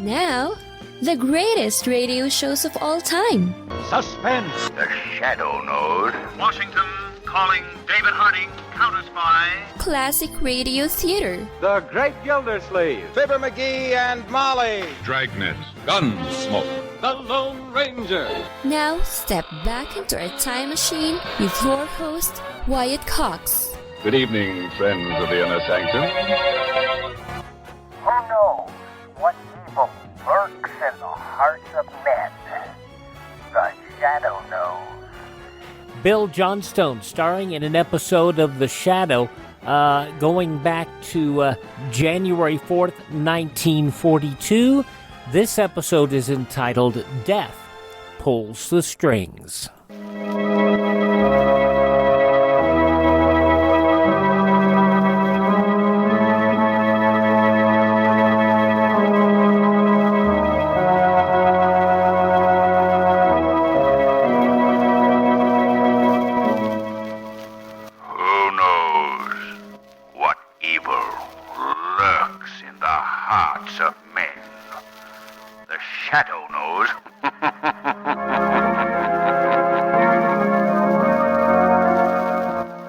Now, the greatest radio shows of all time. Suspense. The Shadow Node. Washington calling David Harding, counter-spy. Classic radio theater. The Great Gildersleeve. Fibber McGee and Molly. Dragnet. Gunsmoke. The Lone Ranger. Now, step back into our time machine with your host, Wyatt Cox. Good evening, friends of the Inner Sanctum. Who knows what evil lurks in the hearts of men? The Shadow knows. Bill Johnstone starring in an episode of The Shadow going back to January 4th, 1942. This episode is entitled Death Pulls the Strings. Shadow knows.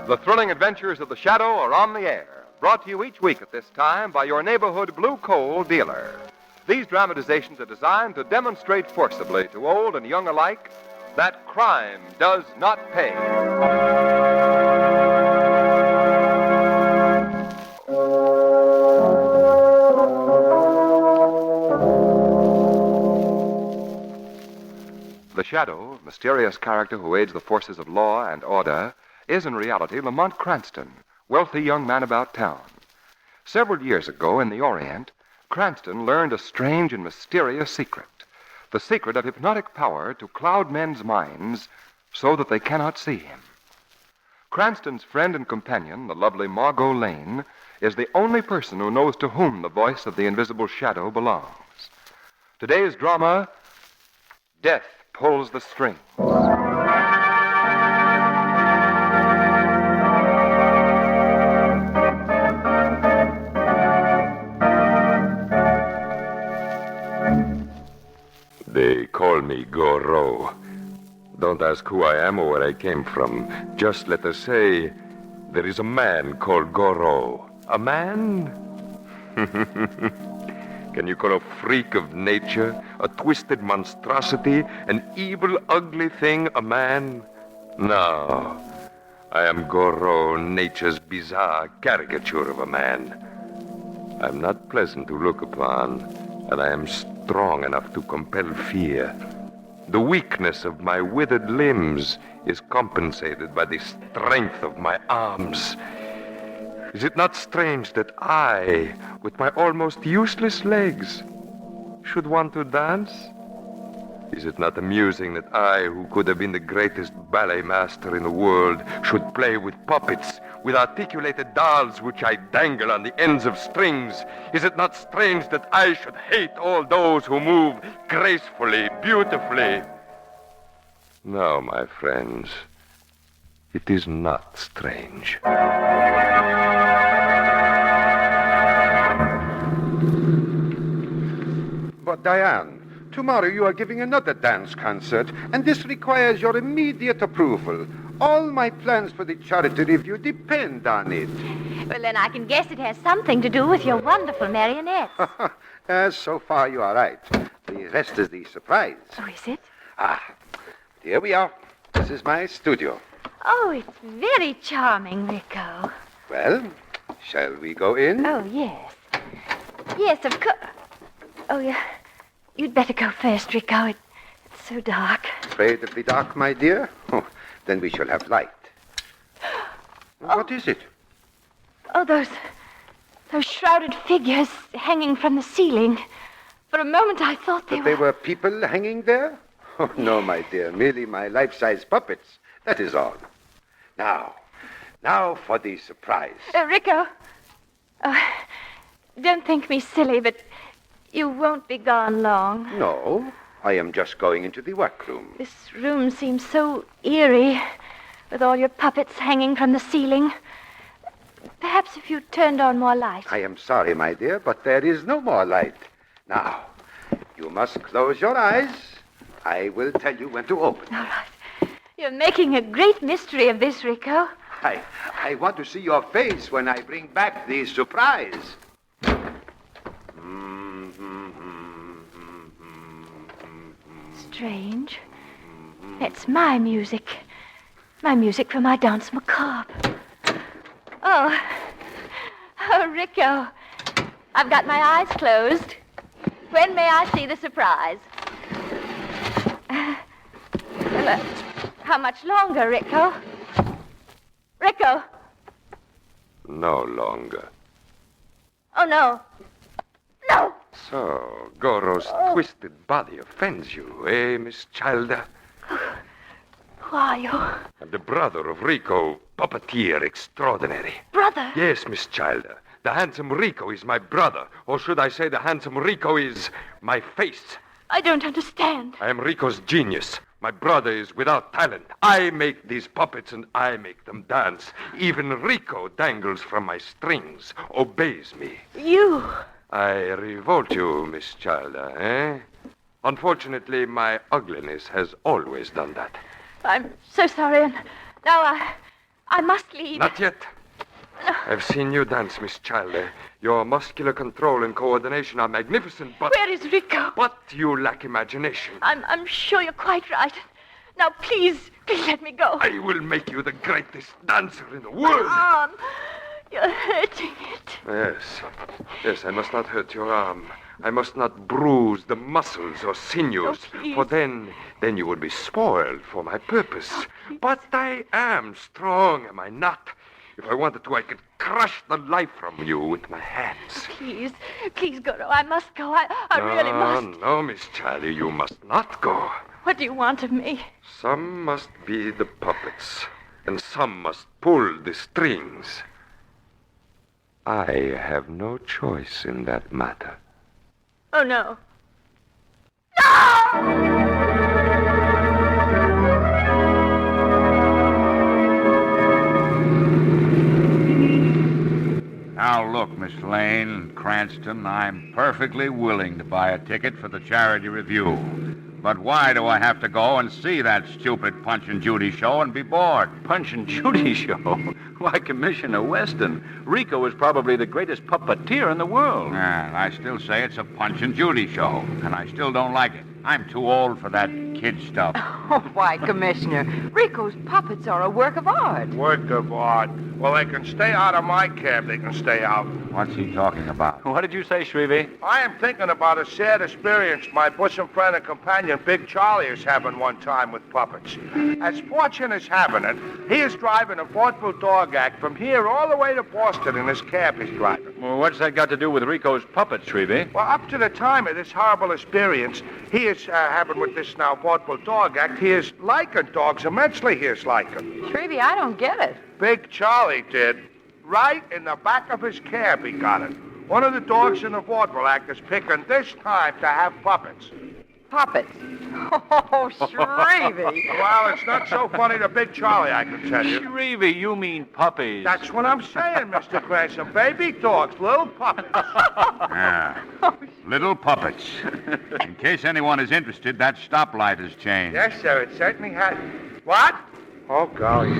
The thrilling adventures of the Shadow are on the air, brought to you each week at this time by your neighborhood blue coal dealer. These dramatizations are designed to demonstrate forcibly to old and young alike that crime does not pay. The Shadow, mysterious character who aids the forces of law and order, is in reality Lamont Cranston, wealthy young man about town. Several years ago in the Orient, Cranston learned a strange and mysterious secret, the secret of hypnotic power to cloud men's minds so that they cannot see him. Cranston's friend and companion, the lovely Margot Lane, is the only person who knows to whom the voice of the invisible Shadow belongs. Today's drama, Death Pulls the Strings. They call me Goriot. Don't ask who I am or where I came from. Just let us say there is a man called Goriot. A man? Can you call a freak of nature, a twisted monstrosity, an evil, ugly thing, a man? No. I am Goriot, nature's bizarre caricature of a man. I'm not pleasant to look upon, and I am strong enough to compel fear. The weakness of my withered limbs is compensated by the strength of my arms. Is it not strange that I, with my almost useless legs, should want to dance? Is it not amusing that I, who could have been the greatest ballet master in the world, should play with puppets, with articulated dolls which I dangle on the ends of strings? Is it not strange that I should hate all those who move gracefully, beautifully? No, my friends, it is not strange. But Diane, tomorrow you are giving another dance concert, and this requires your immediate approval. All my plans for the charity review depend on it. Well, then I can guess it has something to do with your wonderful marionettes. So far you are right. The rest is the surprise. Oh, is it? Here we are. This is my studio. Oh, it's very charming, Ricou. Well, shall we go in? Oh, yes. Yes, of course. Oh, yeah. You'd better go first, Ricou. It's so dark. Afraid of the dark, my dear? Oh, then we shall have light. What is it? Oh, those shrouded figures hanging from the ceiling. For a moment I thought They were people hanging there? Oh, no, my dear. Merely my life-size puppets. That is all. Now for the surprise. Ricou. Oh, don't think me silly, but you won't be gone long. No, I am just going into the workroom. This room seems so eerie, with all your puppets hanging from the ceiling. Perhaps if you turned on more light. I am sorry, my dear, but there is no more light. Now, You must close your eyes. I will tell you when to open. All right. You're making a great mystery of this, Ricou. I want to see your face when I bring back the surprise. Strange. It's my music. My music for my dance macabre. Oh, Ricou. I've got my eyes closed. When may I see the surprise? How much longer, Ricou? Ricou! No longer. Oh, no. No! So, Goro's twisted body offends you, eh, Miss Childer? Who are you? I'm the brother of Ricou, puppeteer extraordinary. Brother? Yes, Miss Childer. The handsome Ricou is my brother. Or should I say the handsome Ricou is my face? I don't understand. I am Ricou's genius. My brother is without talent. I make these puppets and I make them dance. Even Ricou dangles from my strings, obeys me. You? I revolt you, Miss Childer, eh? Unfortunately, my ugliness has always done that. I'm so sorry, and now I must leave. Not yet. No. I've seen you dance, Miss Childer. Your muscular control and coordination are magnificent, but... Where is Ricou? But you lack imagination. I'm sure you're quite right. Now, please let me go. I will make you the greatest dancer in the world. Arm. You're hurting it. Yes, I must not hurt your arm. I must not bruise the muscles or sinews, for then you would be spoiled for my purpose. But I am strong, am I not? If I wanted to, I could crush the life from you with my hands. Please, Goro, I must go. I really must. No, Miss Charlie, you must not go. What do you want of me? Some must be the puppets, and some must pull the strings. I have no choice in that matter. Oh, no. No! Now, look, Miss Lane, Cranston, I'm perfectly willing to buy a ticket for the charity review. But why do I have to go and see that stupid Punch and Judy show and be bored? Punch and Judy show? Why, Commissioner Weston, Ricou is probably the greatest puppeteer in the world. And I still say it's a Punch and Judy show, and I still don't like it. I'm too old for that kid stuff. Oh, why, Commissioner, Ricou's puppets are a work of art. Work of art? Well, they can stay out of my cab. They can stay out. What's he talking about? What did you say, Shrevey? I am thinking about a sad experience my bosom friend and companion, Big Charlie, is having one time with puppets. As fortune is having it, he is driving a vaudeville dog act from here all the way to Boston in his cab he's driving. Well, what's that got to do with Ricou's puppets, Shrevey? Well, up to the time of this horrible experience, he is having with this now vaudeville dog act, he is liking dogs immensely, he is liking. Shrevey, I don't get it. Big Charlie did. Right in the back of his cab, he got it. One of the dogs in the vaudeville act is picking this time to have puppets. Puppets? Oh, Shrevey. Well, it's not so funny to Big Charlie, I can tell you. Shrevey, you mean puppies. That's what I'm saying, Mr. Cranston. Baby dogs, little puppets. Yeah, little puppets. In case anyone is interested, that stoplight has changed. Yes, sir, it certainly has. What? Oh, golly.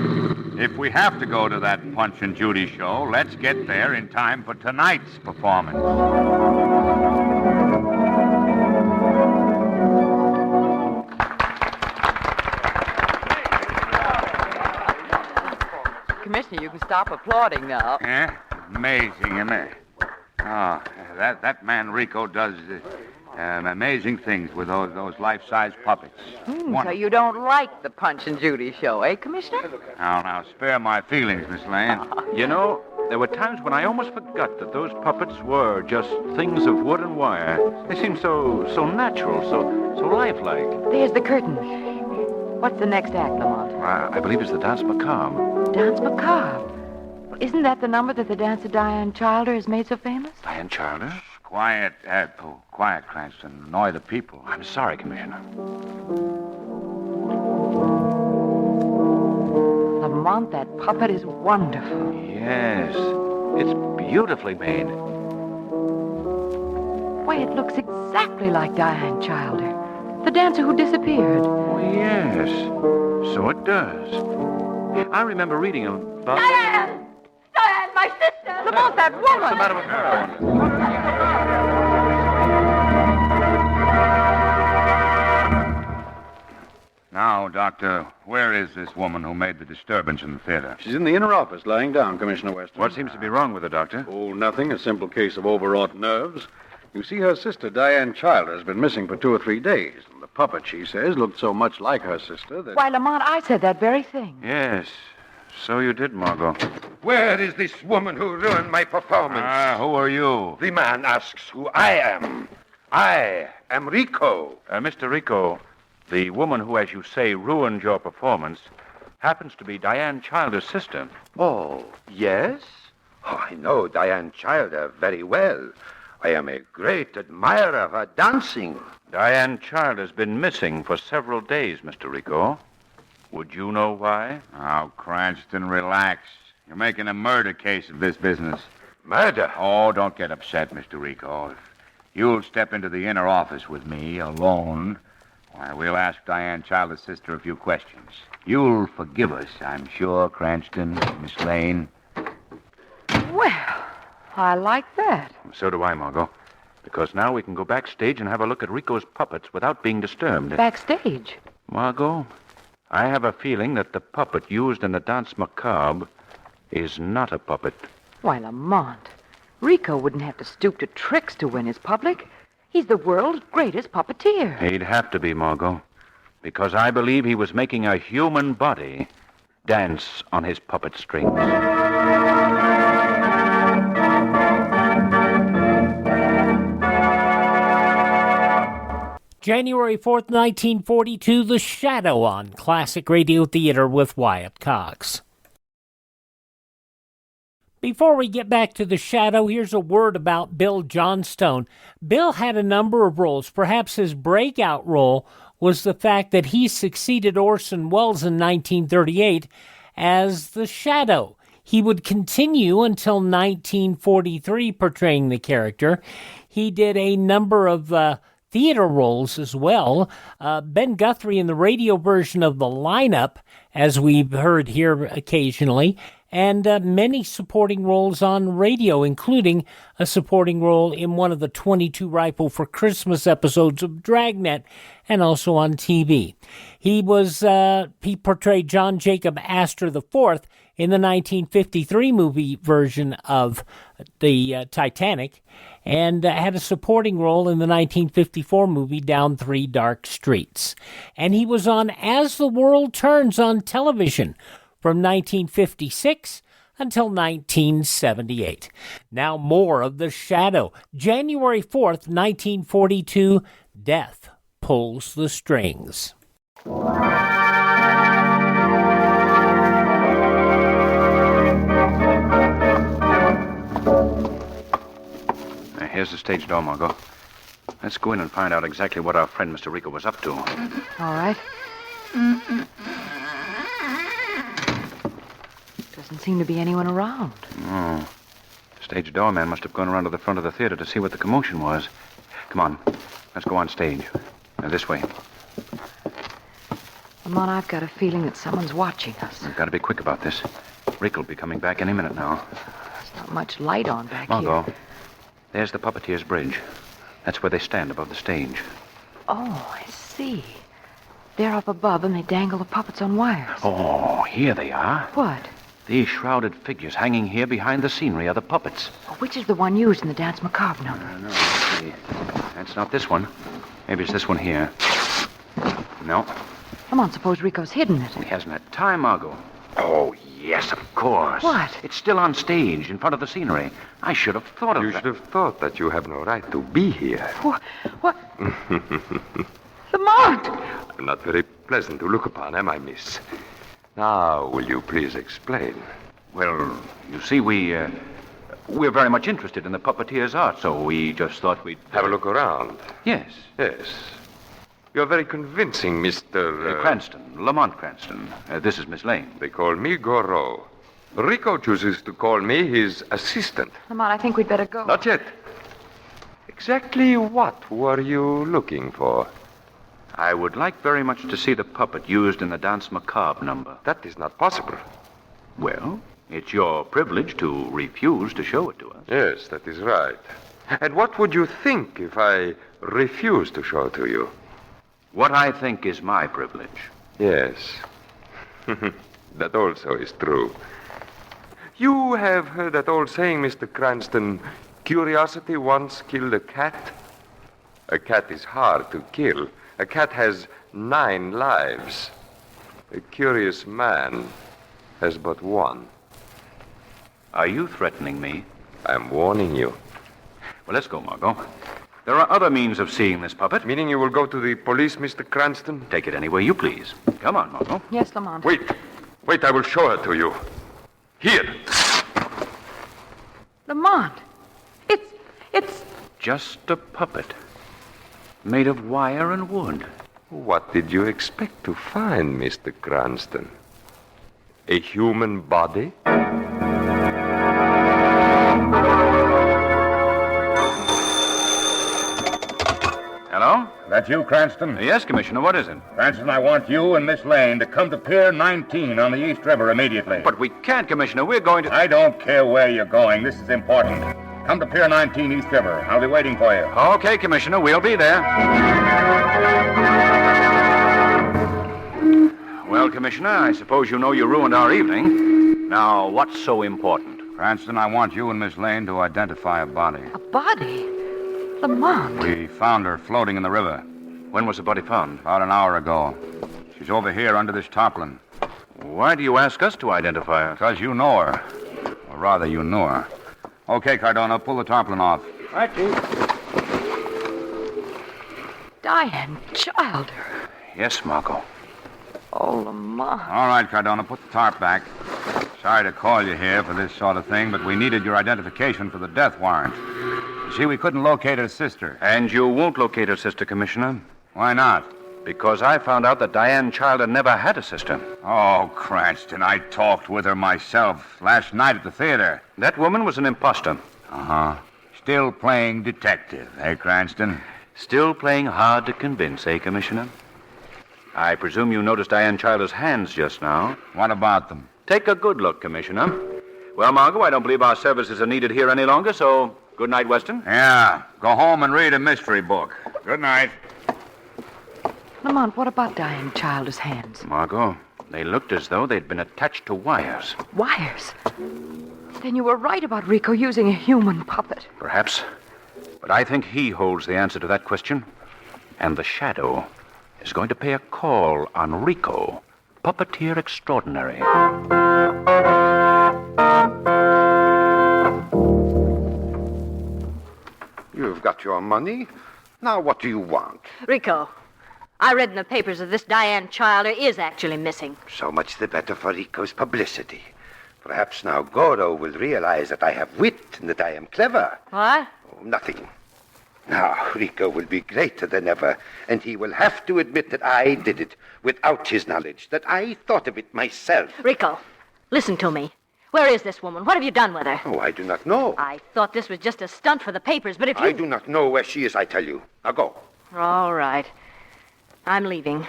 If we have to go to that Punch and Judy show, let's get there in time for tonight's performance. Commissioner, you can stop applauding now. Yeah? Amazing, isn't it? Oh, that man Ricou does amazing things with those life-size puppets. So you don't like the Punch and Judy show, eh, Commissioner? Now, spare my feelings, Miss Lane. You know, there were times when I almost forgot that those puppets were just things of wood and wire. They seemed so natural, so lifelike. There's the curtain. What's the next act, Lamont? I believe it's the Dance Macabre. Dance Macabre? Well, isn't that the number that the dancer Diane Childer has made so famous? Diane Childer? Quiet, quiet, Cranston. Annoy the people. I'm sorry, Commissioner. Lamont, that puppet is wonderful. Yes, it's beautifully made. Why, it looks exactly exactly like Diane Childer, the dancer who disappeared. Oh, yes. So it does. I remember reading about... Diane! Diane, my sister! Lamont, that woman! What's the matter with her? Now, Doctor, where is this woman who made the disturbance in the theater? She's in the inner office, lying down, Commissioner Weston. What seems to be wrong with her, Doctor? Oh, nothing. A simple case of overwrought nerves. You see, her sister, Diane Childer, has been missing for 2 or 3 days. And the puppet, she says, looked so much like her sister that... Why, Lamont, I said that very thing. Yes. So you did, Margot. Where is this woman who ruined my performance? Who are you? The man asks who I am. I am Ricou. Mr. Ricou, the woman who, as you say, ruined your performance happens to be Diane Childer's sister. Oh, yes? Oh, I know Diane Childer very well. I am a great admirer of her dancing. Diane Childer's been missing for several days, Mr. Ricou. Would you know why? Oh, Cranston, relax. You're making a murder case of this business. Murder? Oh, don't get upset, Mr. Ricou. If you'll step into the inner office with me alone, why, we'll ask Diane Childer's sister a few questions. You'll forgive us, I'm sure, Cranston, Miss Lane. Well, I like that. So do I, Margot. Because now we can go backstage and have a look at Ricou's puppets without being disturbed. Backstage? Margot, I have a feeling that the puppet used in the Danse Macabre is not a puppet. Why, Lamont, Ricou wouldn't have to stoop to tricks to win his public. He's the world's greatest puppeteer. He'd have to be, Margot. Because I believe he was making a human body dance on his puppet strings. January 4th, 1942, The Shadow on Classic Radio Theater with Wyatt Cox. Before we get back to The Shadow, here's a word about Bill Johnstone. Bill had a number of roles. Perhaps his breakout role was the fact that he succeeded Orson Welles in 1938 as The Shadow. He would continue until 1943 portraying the character. He did a number of theater roles as well. Ben Guthrie in the radio version of The Lineup, as we've heard here occasionally, and many supporting roles on radio, including a supporting role in one of the 22 Rifle for Christmas episodes of Dragnet, and also on TV. He portrayed John Jacob Astor IV in the 1953 movie version of the Titanic, and had a supporting role in the 1954 movie Down Three Dark Streets. And he was on As the World Turns on television from 1956 until 1978. Now more of The Shadow. January 4th, 1942, Death Pulls the Strings. Here's the stage door, Margot. Let's go in and find out exactly what our friend Mr. Ricou was up to. All right. Doesn't seem to be anyone around. Oh. The stage doorman must have gone around to the front of the theater to see what the commotion was. Come on. Let's go on stage. This way. Lamont, I've got a feeling that someone's watching us. We've got to be quick about this. Rick will be coming back any minute now. There's not much light on back Margot, here. there's the puppeteer's bridge. That's where they stand above the stage. Oh, I see. They're up above and they dangle the puppets on wires. Oh, here they are. What? These shrouded figures hanging here behind the scenery are the puppets. Oh, which is the one used in the Danse Macabre number? No, let's see. That's not this one. Maybe it's this one here. No. Lamont, suppose Ricou's hidden it. He hasn't had time, Margot. Oh, yes, of course. What? It's still on stage in front of the scenery. I should have thought of that. You should have thought that you have no right to be here. What? Lamont! Not very pleasant to look upon, am I, miss? Now, will you please explain? Well, you see, we're very much interested in the puppeteer's art, so we just thought we'd... Have a look around. Yes. Yes. You're very convincing, Mr... Cranston, Lamont Cranston. This is Miss Lane. They call me Goriot. Ricou chooses to call me his assistant. Lamont, I think we'd better go. Not yet. Exactly what were you looking for? I would like very much to see the puppet used in the Dance Macabre number. That is not possible. Well, it's your privilege to refuse to show it to us. Yes, that is right. And what would you think if I refused to show it to you? What I think is my privilege. Yes. That also is true. You have heard that old saying, Mr. Cranston, curiosity once killed a cat? A cat is hard to kill. A cat has 9 lives. A curious man has but one. Are you threatening me? I'm warning you. Well, let's go, Margot. There are other means of seeing this puppet. Meaning you will go to the police, Mr. Cranston? Take it any way you please. Come on, Margot. Yes, Lamont. Wait, I will show her to you. Here. Lamont, it's... Just a puppet. Made of wire and wood. What did you expect to find, Mr. Cranston? A human body? Hello? That you, Cranston? Yes, Commissioner. What is it? Cranston, I want you and Miss Lane to come to Pier 19 on the East River immediately. But we can't, Commissioner. We're going to... I don't care where you're going. This is important. Come to Pier 19 East River. I'll be waiting for you. Okay, Commissioner. We'll be there. Well, Commissioner, I suppose you know you ruined our evening. Now, what's so important? Cranston, I want you and Miss Lane to identify a body. A body? Lamont. We found her floating in the river. When was the body found? About an hour ago. She's over here under this tarpaulin. Why do you ask us to identify her? Because you know her. Or rather, you knew her. Okay, Cardona, pull the tarpaulin off. Right, Chief. Diane Childer. Yes, Margot. Oh, Lamont. All right, Cardona, put the tarp back. Sorry to call you here for this sort of thing, but we needed your identification for the death warrant. You see, we couldn't locate her sister. And you won't locate her sister, Commissioner. Why not? Because I found out that Diane Childer never had a sister. Oh, Cranston, I talked with her myself last night at the theater. That woman was an imposter. Uh-huh. Still playing detective, eh, Cranston? Still playing hard to convince, eh, Commissioner? I presume you noticed Diane Childer's hands just now. What about them? Take a good look, Commissioner. Well, Margot, I don't believe our services are needed here any longer, so good night, Weston. Yeah, go home and read a mystery book. Good night. Lamont, what about Diane Childer's hands? Margot, they looked as though they'd been attached to wires. Wires? Then you were right about Ricou using a human puppet. Perhaps. But I think he holds the answer to that question. And the Shadow is going to pay a call on Ricou, puppeteer extraordinary. You've got your money. Now what do you want? Ricou, I read in the papers that this Diane Childer is actually missing. So much the better for Ricou's publicity. Perhaps now Goriot will realize that I have wit and that I am clever. What? Oh, nothing. Now, Ricou will be greater than ever, and he will have to admit that I did it without his knowledge, that I thought of it myself. Ricou, listen to me. Where is this woman? What have you done with her? Oh, I do not know. I thought this was just a stunt for the papers, but if you... I do not know where she is, I tell you. Now go. All right. I'm leaving. Do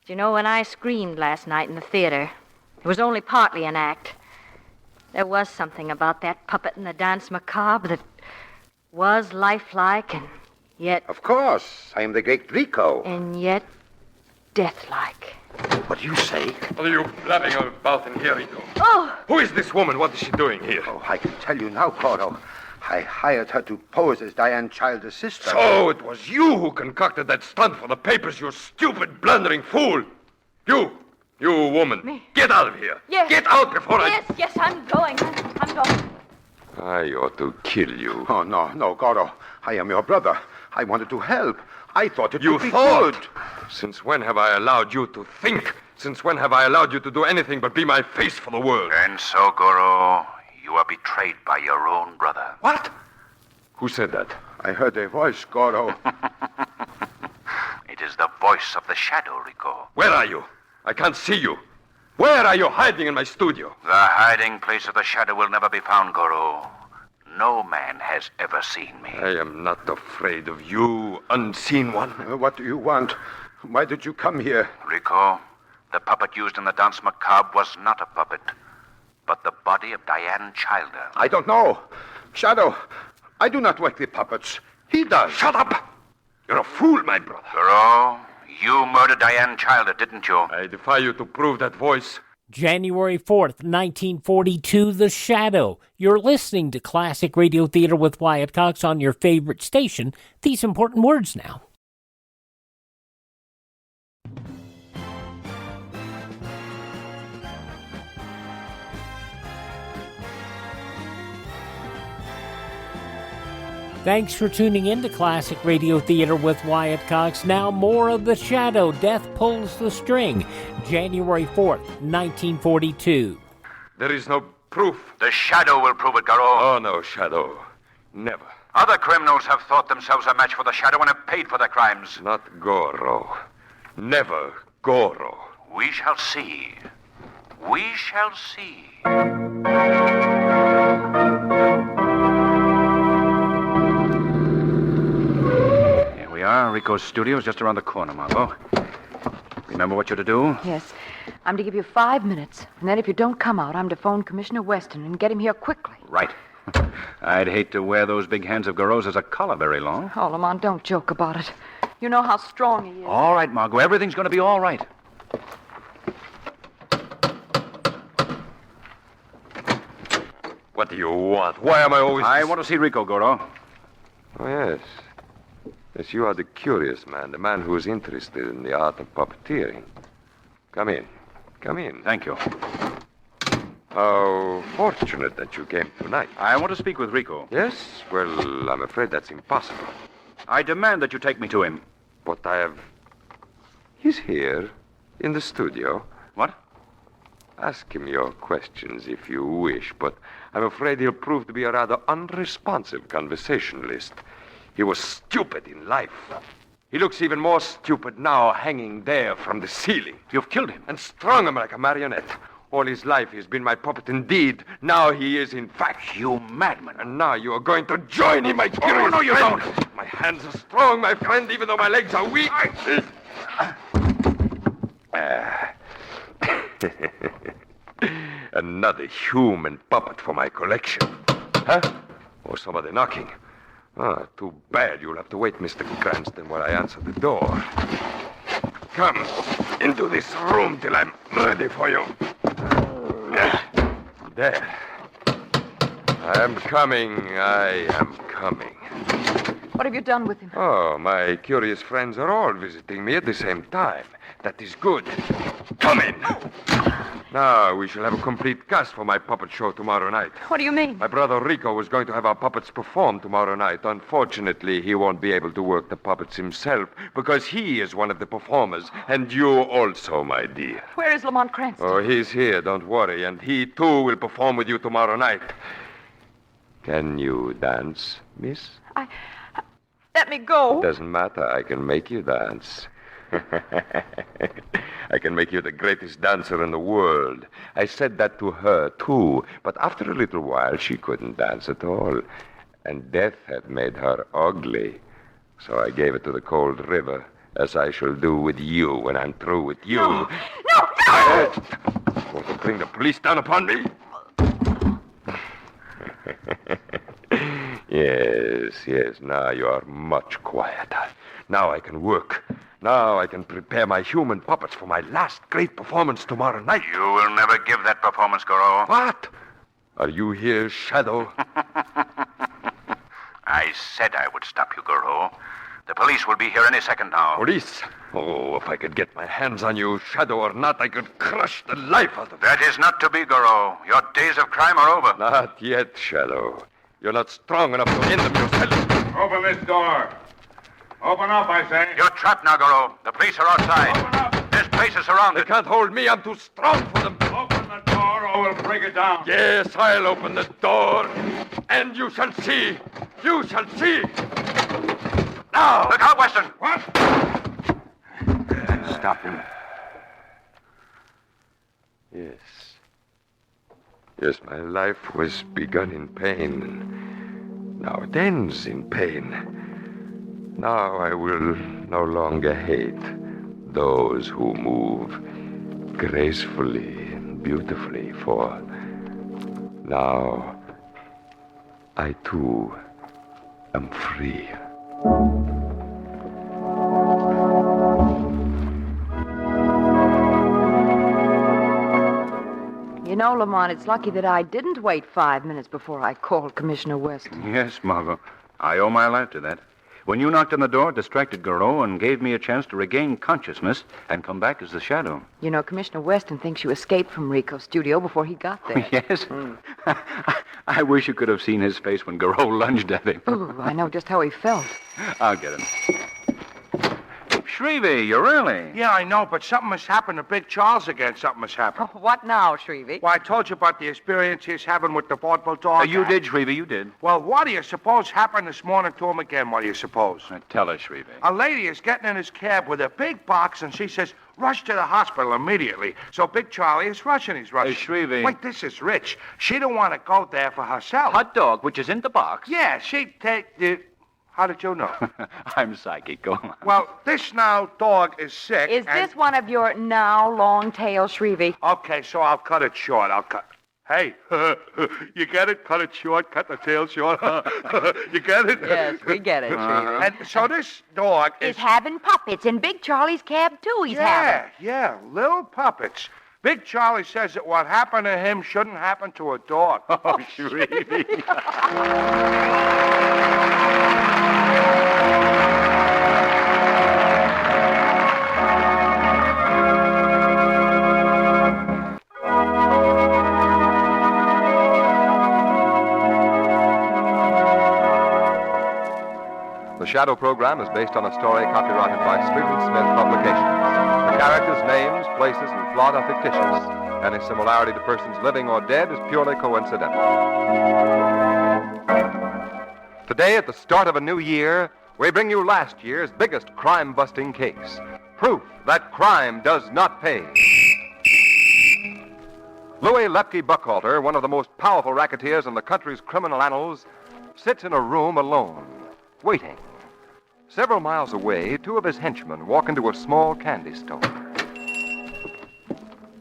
you know, when I screamed last night in the theater, it was only partly an act. There was something about that puppet in the Dance Macabre that was lifelike and yet... Of course. I am the great Ricou. And yet deathlike. What do you say? What are you blabbing about in here, Ricou? Oh! Who is this woman? What is she doing here? Oh, I can tell you now, Goriot. I hired her to pose as Diane Childer's sister. So it was you who concocted that stunt for the papers, you stupid, blundering fool. You woman. Me? Get out of here. Yes. Get out before Yes, I'm going. I'm going. I ought to kill you. Oh, no, Goriot. I am your brother. I wanted to help. I thought it You would be thought? good. Since when have I allowed you to think? Since when have I allowed you to do anything but be my face for the world? And so, Goriot, you are betrayed by your own brother. What? Who said that? I heard a voice, Goriot. It is the voice of the Shadow, Ricou. Where are you? I can't see you. Where are you hiding in my studio? The hiding place of the Shadow will never be found, Goriot. No man has ever seen me. I am not afraid of you, unseen one. What do you want? Why did you come here? Ricou, the puppet used in the dance macabre was not a puppet, but the body of Diane Childer. I don't know. Shadow, I do not work the puppets. He does. Shut up! You're a fool, my brother. Goriot, you murdered Diane Childer, didn't you? I defy you to prove that voice. January 4th, 1942, The Shadow. You're listening to Classic Radio Theater with Wyatt Cox on your favorite station. These important words now. Thanks for tuning in to Classic Radio Theater with Wyatt Cox. Now more of The Shadow, Death Pulls the String, January 4th, 1942. There is no proof. The Shadow will prove it, Goriot. Oh, no, Shadow. Never. Other criminals have thought themselves a match for the Shadow and have paid for their crimes. Not Goriot. Never Goriot. We shall see. We shall see. We are. Ricou's studio is just around the corner, Margot. Remember what you're to do? Yes. I'm to give you 5 minutes. And then if you don't come out, I'm to phone Commissioner Weston and get him here quickly. Right. I'd hate to wear those big hands of Goriot's as a collar very long. Oh, Lamont, don't joke about it. You know how strong he is. All right, Margot. Everything's going to be all right. What do you want? Why am I always... I want to see Ricou, Goriot. Oh, yes. Yes, you are the curious man, the man who is interested in the art of puppeteering. Come in. Come in. Thank you. How fortunate that you came tonight. I want to speak with Ricou. Yes? Well, I'm afraid that's impossible. I demand that you take me to him. But I have... He's here, in the studio. What? Ask him your questions if you wish, but I'm afraid he'll prove to be a rather unresponsive conversationalist. He was stupid in life. He looks even more stupid now, hanging there from the ceiling. You've killed him. And strung him like a marionette. All his life he's been my puppet indeed. Now he is, in fact... You madman. And now you are going to join him, my curious Oh, no, you friend. don't. My hands are strong, my friend, even though my legs are weak. Another human puppet for my collection. Huh? Oh, somebody knocking. Ah, too bad. You'll have to wait, Mr. Cranston, while I answer the door. Come into this room till I'm ready for you. There. I am coming. What have you done with him? Oh, my curious friends are all visiting me at the same time. That is good. Come in. Now, we shall have a complete cast for my puppet show tomorrow night. What do you mean? My brother Ricou was going to have our puppets perform tomorrow night. Unfortunately, he won't be able to work the puppets himself because he is one of the performers, and you also, my dear. Where is Lamont Cranston? Oh, he's here, don't worry, and he, too, will perform with you tomorrow night. Can you dance, miss? Let me go. Doesn't matter. I can make you dance. I can make you the greatest dancer in the world. I said that to her, too. But after a little while, she couldn't dance at all. And death had made her ugly. So I gave it to the cold river, as I shall do with you when I'm through with you. No! Want to bring the police down upon me? Yes, now you are much quieter. Now I can work. Now I can prepare my human puppets for my last great performance tomorrow night. You will never give that performance, Goriot. What? Are you here, Shadow? I said I would stop you, Goriot. The police will be here any second now. Police? Oh, if I could get my hands on you, Shadow or not, I could crush the life out of you. That is not to be, Goriot. Your days of crime are over. Not yet, Shadow. You're not strong enough to end them yourself. Open this door. Open up, I say. You're trapped now, Goriot. The police are outside. Open up. This place is surrounded. They can't hold me. I'm too strong for them. Open the door or we'll break it down. Yes, I'll open the door. And you shall see. You shall see. Now. Look out, Weston. What? Stop him. Yes, my life was begun in pain. Now it ends in pain. Now I will no longer hate those who move gracefully and beautifully, for now I too am free. You know, Lamont, it's lucky that I didn't wait 5 minutes before I called Commissioner Weston. Yes, Margot. I owe my life to that. When you knocked on the door, it distracted Goriot and gave me a chance to regain consciousness and come back as the Shadow. You know, Commissioner Weston thinks you escaped from Ricou's studio before he got there. Yes? I wish you could have seen his face when Goriot lunged at him. Ooh, I know just how he felt. I'll get him. Shrevey, you're early. Yeah, I know, but something has happened to Big Charles again. Something has happened. Oh, what now, Shrevey? Well, I told you about the experience he's having with the vaudeville dog. You did, Shrevey, you did. Well, what do you suppose happened this morning to him again? What do you suppose? Tell us, Shrevey. A lady is getting in his cab with a big box, and she says, rush to the hospital immediately. So Big Charlie is rushing. He's rushing. Shrevey. Wait, this is rich. She don't want to go there for herself. Hot dog, which is in the box. Yeah, she'd take the... How did you know? I'm psychic. Go on. Well, this now dog is sick. Is this one of your now long tails, Shrevey? Okay, so I'll cut it short. Hey, you get it? Cut it short, cut the tail short. You get it? Yes, we get it, Shrevey. And so this dog is having puppets in Big Charlie's cab, too. He's having. Yeah, little puppets. Big Charlie says that what happened to him shouldn't happen to a dog. Oh, Shrevey. The Shadow program is based on a story copyrighted by Streeton Smith Publications. The characters' names, places, and plot are fictitious. Any similarity to persons living or dead is purely coincidental. Today, at the start of a new year, we bring you last year's biggest crime-busting case. Proof that crime does not pay. Louis Lepke Buckhalter, one of the most powerful racketeers in the country's criminal annals, sits in a room alone, waiting. Several miles away, two of his henchmen walk into a small candy store.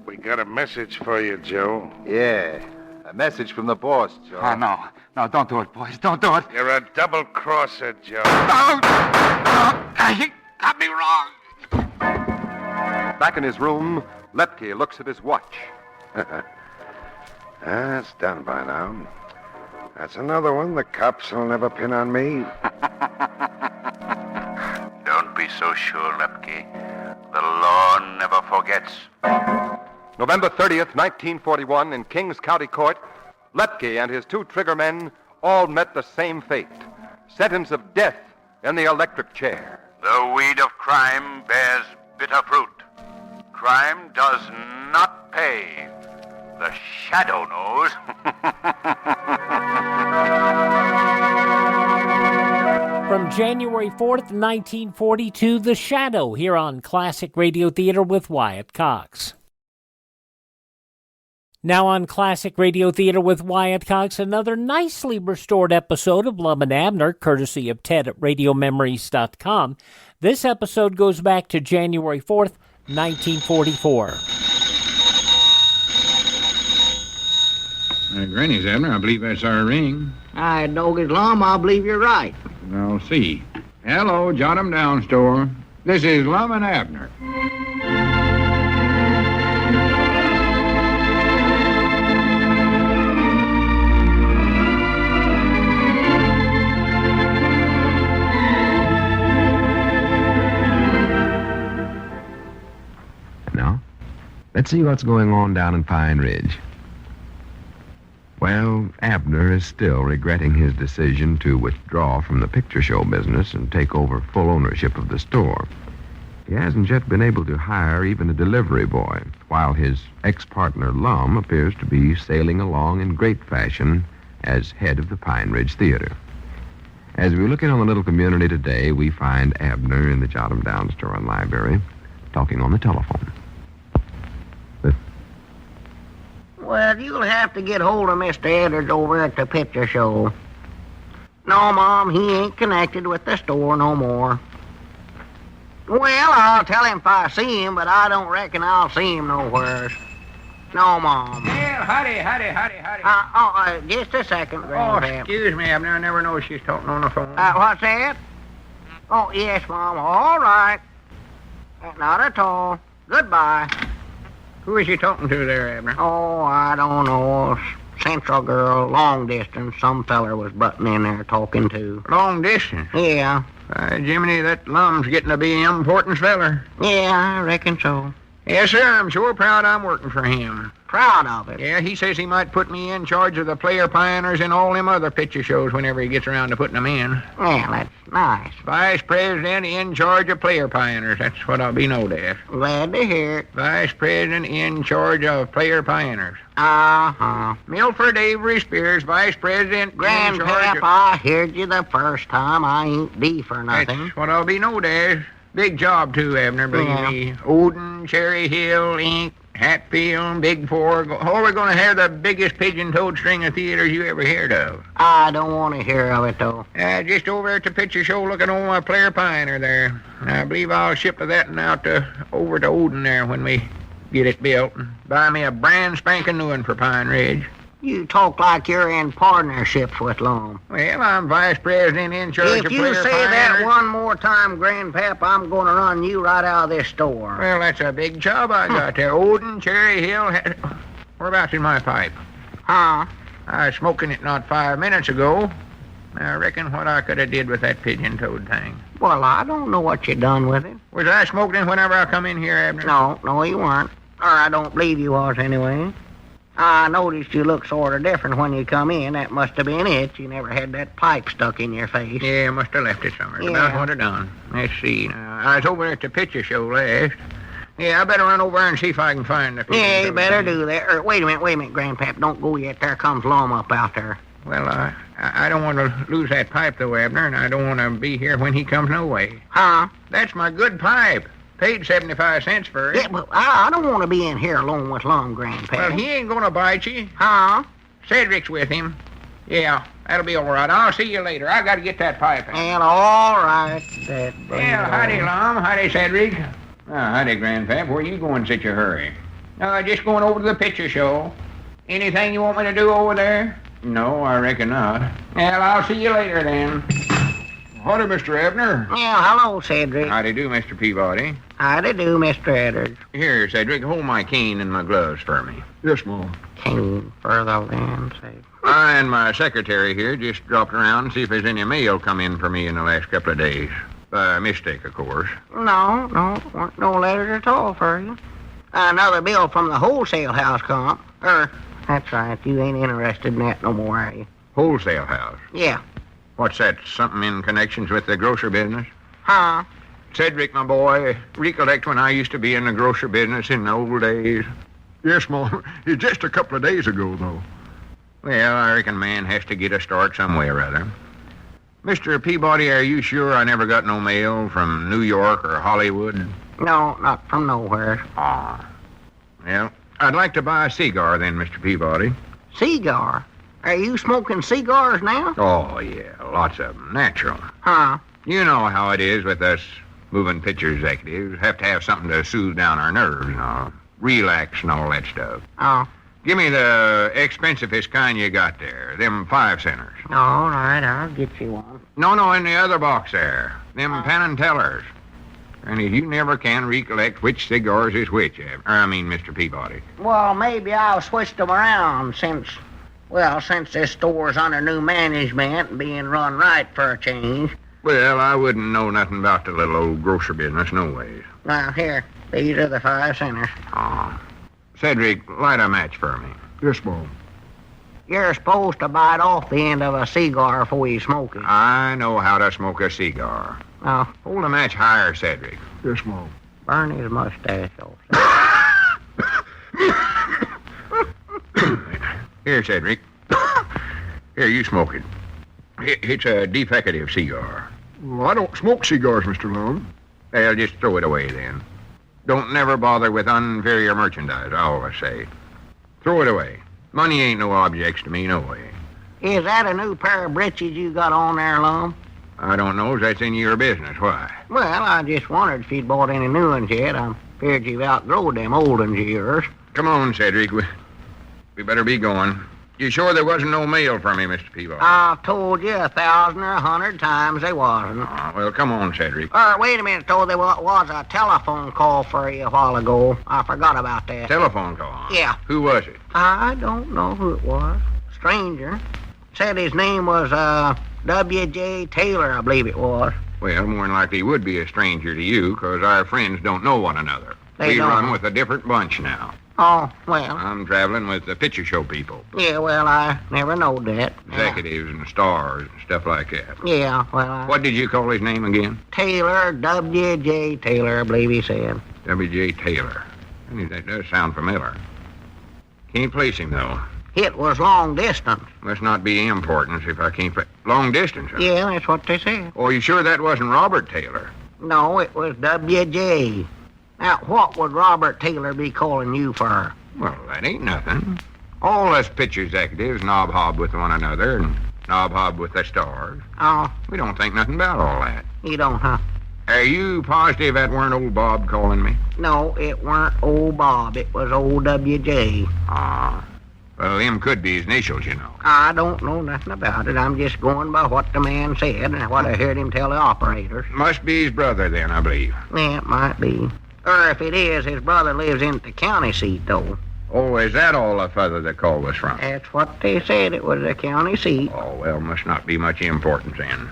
We got a message for you, Joe. Yeah, a message from the boss, Joe. Oh, no. No, don't do it, boys. Don't do it. You're a double-crosser, Joe. No! He got me wrong. Back in his room, Lepke looks at his watch. It's done by now. That's another one the cops will never pin on me. Don't be so sure, Lepke. The law never forgets. November 30th, 1941, in Kings County Court, Lepke and his two triggermen all met the same fate. Sentence of death in the electric chair. The weed of crime bears bitter fruit. Crime does not pay. The Shadow knows. From January 4th, 1942, The Shadow, here on Classic Radio Theater with Wyatt Cox. Now on Classic Radio Theater with Wyatt Cox, another nicely restored episode of Lum-and-Abner, courtesy of Ted at RadioMemories.com. This episode goes back to January 4th, 1944. Granny's, Abner, I believe that's our ring. I dog as long, I believe you're right. I'll see. Hello, jot 'em down, store. This is Lum-and-Abner. Now, let's see what's going on down in Pine Ridge. Well, Abner is still regretting his decision to withdraw from the picture show business and take over full ownership of the store. He hasn't yet been able to hire even a delivery boy, while his ex-partner Lum appears to be sailing along in great fashion as head of the Pine Ridge Theater. As we look in on the little community today, we find Abner in the Jot 'em Down store and library, talking on the telephone. Well, you'll have to get hold of Mr. Edwards over at the picture show. No, Mom, he ain't connected with the store no more. Well, I'll tell him if I see him, but I don't reckon I'll see him nowhere. No, Mom. Well, howdy. Just a second, Oh, Grandpap. excuse me, Abner. I never know she's talking on the phone. What's that? Oh, yes, Mom. All right. Not at all. Goodbye. Who is she talking to there, Abner? Oh, I don't know. Central girl, long distance. Some feller was butting in there talking to. Long distance? Yeah. Jiminy, that Lum's getting to be an important feller. Yeah, I reckon so. Yes, sir. I'm sure proud I'm working for him. Proud of it? Yeah, he says he might put me in charge of the player pioneers and all them other picture shows whenever he gets around to putting them in. Well, that's nice. Vice President in charge of player pioneers. That's what I'll be known as. Glad to hear it. Vice President in charge of player pioneers. Uh-huh. Milford Avery Spears, Vice President in charge Grandpap, of... I heard you the first time. I ain't D for nothing. That's what I'll be known as. Big job, too, Abner, believe me. Odin, Cherry Hill, Inc., Hatfield, Big Four. Oh, we're going to have the biggest pigeon-toed string of theaters you ever heard of. I don't want to hear of it, though. Just over at the picture show looking on my player pioneer there. I believe I'll ship that one out over to Odin there when we get it built and buy me a brand spanking new one for Pine Ridge. You talk like you're in partnerships with Lum. Well, I'm vice president in charge of If you player say pioneers. that one more time, Grandpap, I'm going to run you right out of this store. Well, that's a big job I got there. Odin, Cherry Hill. Whereabouts in my pipe? Huh? I was smoking it not 5 minutes ago. I reckon what I could have did with that pigeon-toed thing. Well, I don't know what you done with it. Was I smoking it whenever I come in here, Abner? No, you weren't. Or I don't believe you was anyway. I noticed you looked sort of different when you come in. That must have been it. You never had that pipe stuck in your face. Yeah, I must have left it somewhere. Yeah. About what I done. Let's see. I was over at the picture show last. Yeah, I better run over and see if I can find the pigeon. Yeah, you better do that. Wait a minute, Grandpap. Don't go yet. There comes Lum up out there. Well, I don't want to lose that pipe, though, Abner, and I don't want to be here when he comes no way. Huh? That's my good pipe. Paid 75 cents for it. Yeah, but I don't want to be in here alone with Lum, Grandpap. Well, he ain't going to bite you. Huh? Cedric's with him. Yeah, that'll be all right. I'll see you later. I got to get that pipe in. And all right. Well, howdy, Lum. Howdy, Cedric. Howdy, Grandpap. Where you going in such a hurry? Just going over to the picture show. Anything you want me to do over there? No, I reckon not. Well, I'll see you later then. Howdy, Mr. Abner. Yeah, hello, Cedric. Howdy do, Mr. Peabody. Howdy do, Mr. Edwards. Here, Cedric, hold my cane and my gloves for me. Yes, Mom. Cane for the land's sake. I and my secretary here just dropped around and see if there's any mail come in for me in the last couple of days. By mistake, of course. No, weren't no letters at all for you. Another bill from the wholesale house come. That's right. You ain't interested in that no more, are you? Wholesale house? Yeah. What's that, something in connections with the grocery business? Huh? Cedric, my boy, recollect when I used to be in the grocery business in the old days? Yes, Mom. It's just a couple of days ago, though. Well, I reckon man has to get a start some way or other. Mr. Peabody, are you sure I never got no mail from New York or Hollywood? No, not from nowhere. Well, I'd like to buy a cigar then, Mr. Peabody. Cigar? Are you smoking cigars now? Oh, yeah, lots of them, natural. Huh? You know how it is with us moving picture executives. Have to have something to soothe down our nerves, relax and all that stuff. Oh. Give me the expensivest kind you got there, them 5 centers. All right, I'll get you one. No, in the other box there, them Penn and Tellers. And if you never can recollect which cigars is which, Mr. Peabody. Well, maybe I'll switch them around since this store's under new management and being run right for a change. Well, I wouldn't know nothing about the little old grocery business, no ways. Now, here, these are the 5 centers. Cedric, light a match for me. Yes, Mom. You're supposed to bite off the end of a cigar before you smoke it. I know how to smoke a cigar. Oh. Hold the match higher, Cedric. Yes, Mom. Burn his mustache off. Here, Cedric. Here, you smoke it. It's a defective cigar. Well, I don't smoke cigars, Mr. Lum. Well, just throw it away then. Don't never bother with inferior merchandise, I always say. Throw it away. Money ain't no objects to me, no way. Is that a new pair of breeches you got on there, Lum? I don't know if that's any of your business. Why? Well, I just wondered if you'd bought any new ones yet. I'm feared you've outgrown them old ones of yours. Come on, Cedric. We better be going. You sure there wasn't no mail for me, Mr. Peabody? I've told you 1,000 or 100 times they wasn't. Well, come on, Cedric. Wait a minute, though. There was a telephone call for you a while ago. I forgot about that. Telephone call? Yeah. Who was it? I don't know who it was. Stranger. Said his name was, W.J. Taylor, I believe it was. Well, more than likely he would be a stranger to you, because our friends don't know one another. We run with a different bunch now. Oh, well. I'm traveling with the picture show people. Yeah, well, I never knowed that. Executives and stars and stuff like that. Yeah, well, What did you call his name again? Taylor, W.J. Taylor, I believe he said. W.J. Taylor. That does sound familiar. Can't place him, though. It was long distance. Must not be importance if I can't place... Long distance, huh? Yeah, that's what they said. Oh, you sure that wasn't Robert Taylor? No, it was W.J. Now, what would Robert Taylor be calling you for? Well, that ain't nothing. All us picture executives knob-hob with one another and knob-hob with the stars. Oh. We don't think nothing about all that. You don't, huh? Are you positive that weren't old Bob calling me? No, it weren't old Bob. It was old W.J. Well, them could be his initials, you know. I don't know nothing about it. I'm just going by what the man said and what I heard him tell the operators. Must be his brother, then, I believe. Yeah, it might be. Or if it is, his brother lives in the county seat, though. Oh, is that all the further the call was from? That's what they said. It was the county seat. Oh, well, must not be much importance then.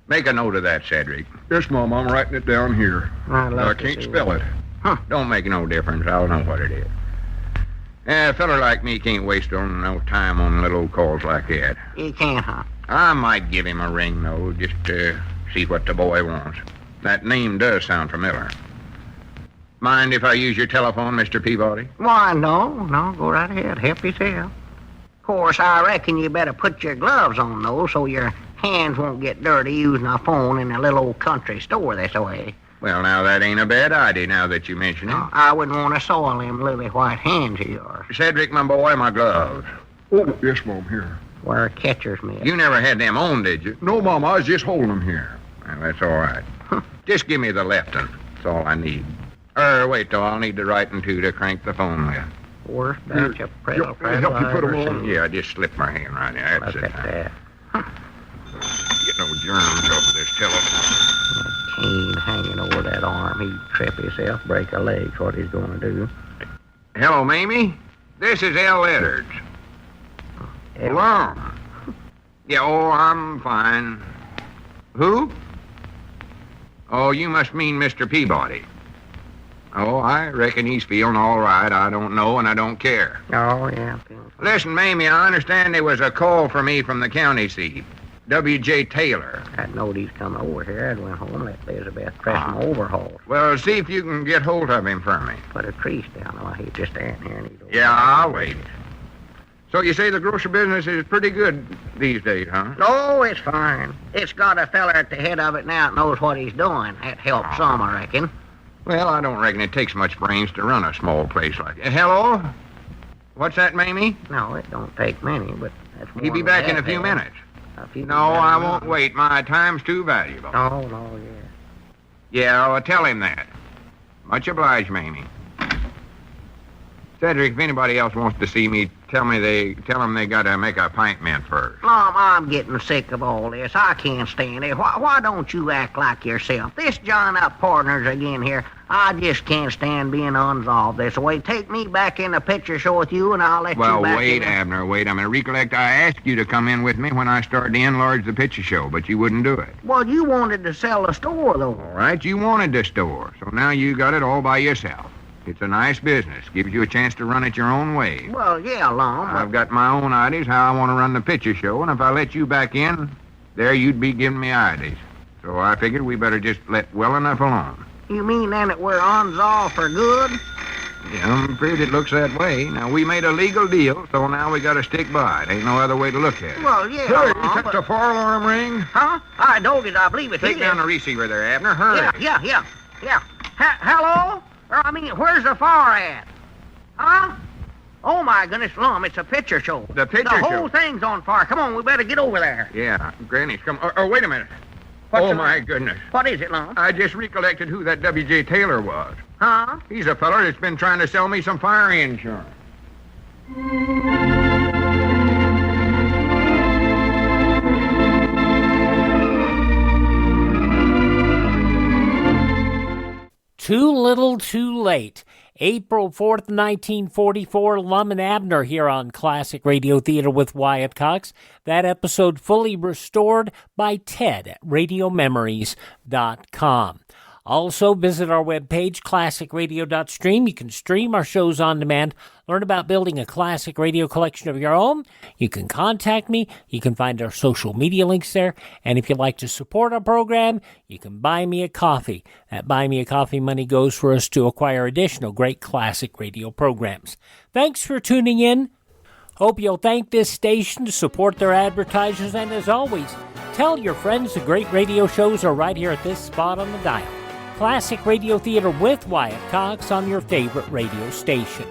Make a note of that, Cedric. Yes, Mom, I'm writing it down here. I can't spell it. Don't make no difference. I'll know what it is. A feller like me can't waste no time on little old calls like that. You can't, huh? I might give him a ring, though, just to see what the boy wants. That name does sound familiar. Mind if I use your telephone, Mr. Peabody? Why, no, go right ahead. Help yourself. Of course, I reckon you better put your gloves on, though, so your hands won't get dirty using a phone in a little old country store this way. Well, now, that ain't a bad idea now that you mention it. I wouldn't want to soil them lily white hands of yours. Cedric, my boy, my gloves. Oh, yes, Mom, here. Where a catcher's mitt. You never had them on, did you? No, Mom, I was just holding them here. Well, that's all right. Just give me the left one. That's all I need. Wait, though, I'll need the right one, too, to crank the phone with. Worst batch of help you put them on? Yeah, I just slipped my hand right there. That's Look it. at that. Get no germs off of this telephone. Cane hanging over that arm. He'd trip himself, break a leg's what he's going to do. Hello, Mamie. This is L. Edwards. Hello. Yeah, oh, I'm fine. Who? Oh, you must mean Mr. Peabody. Oh, I reckon he's feeling all right. I don't know, and I don't care. Oh, yeah. Listen, Mamie, I understand there was a call for me from the county seat. W.J. Taylor. I knowed he's coming over here. I went home, let Elizabeth press him overhaul. Well, see if you can get hold of him for me. Put a crease down. Oh, he's just standing here. And he's yeah, I'll wait. So you say the grocery business is pretty good these days, huh? Oh, it's fine. It's got a feller at the head of it now that knows what he's doing. That helps some, I reckon. Well, I don't reckon it takes much brains to run a small place like that. Hello? What's that, Mamie? No, it don't take many, but that's more. He'll be back in a few minutes. No, I won't wait. My time's too valuable. Oh, no, yeah. Yeah, well, tell him that. Much obliged, Mamie. Cedric, if anybody else wants to see me, tell them they got to make a appointment first. Mom, I'm getting sick of all this. I can't stand it. Why don't you act like yourself? This John up partners again here. I just can't stand being unsolved this way. Take me back in the picture show with you, and I'll let you back in. Well, wait, Abner, wait. I'm going to recollect I asked you to come in with me when I started to enlarge the picture show, but you wouldn't do it. Well, you wanted to sell the store, though. All right, you wanted the store, so now you got it all by yourself. It's a nice business. Gives you a chance to run it your own way. Well, yeah, Lum. I've got my own ideas how I want to run the picture show, and if I let you back in, there you'd be giving me ideas. So I figured we better just let well enough alone. You mean then that we're unsolved for good? Yeah, I'm afraid it looks that way. Now, we made a legal deal, so now we got to stick by it. Ain't no other way to look at it. Well, yeah, Hurry, Lum, that's a four-alarm ring. Huh? I told you, I believe it is. Take down the receiver there, Abner. Hurry. Yeah. Hello? Where's the fire at? Huh? Oh, my my goodness, Lum, it's a picture show. The picture The show? whole thing's on fire. Come on, we better get over there. Yeah, Granny's come. Wait a minute. What's the my matter? goodness. What is it, Lum? I just recollected who that W.J. Taylor was. Huh? He's a feller that's been trying to sell me some fire insurance. Too Little Too Late. April 4th, 1944, Lum-and-Abner here on Classic Radio Theater with Wyatt Cox. That episode fully restored by Ted at radiomemories.com. Also, visit our webpage, classicradio.stream. You can stream our shows on demand, learn about building a classic radio collection of your own. You can contact me. You can find our social media links there. And if you'd like to support our program, you can buy me a coffee. That buy me a coffee money goes for us to acquire additional great classic radio programs. Thanks for tuning in. Hope you'll thank this station to support their advertisers. And as always, tell your friends the great radio shows are right here at this spot on the dial. Classic Radio Theater with Wyatt Cox on your favorite radio station.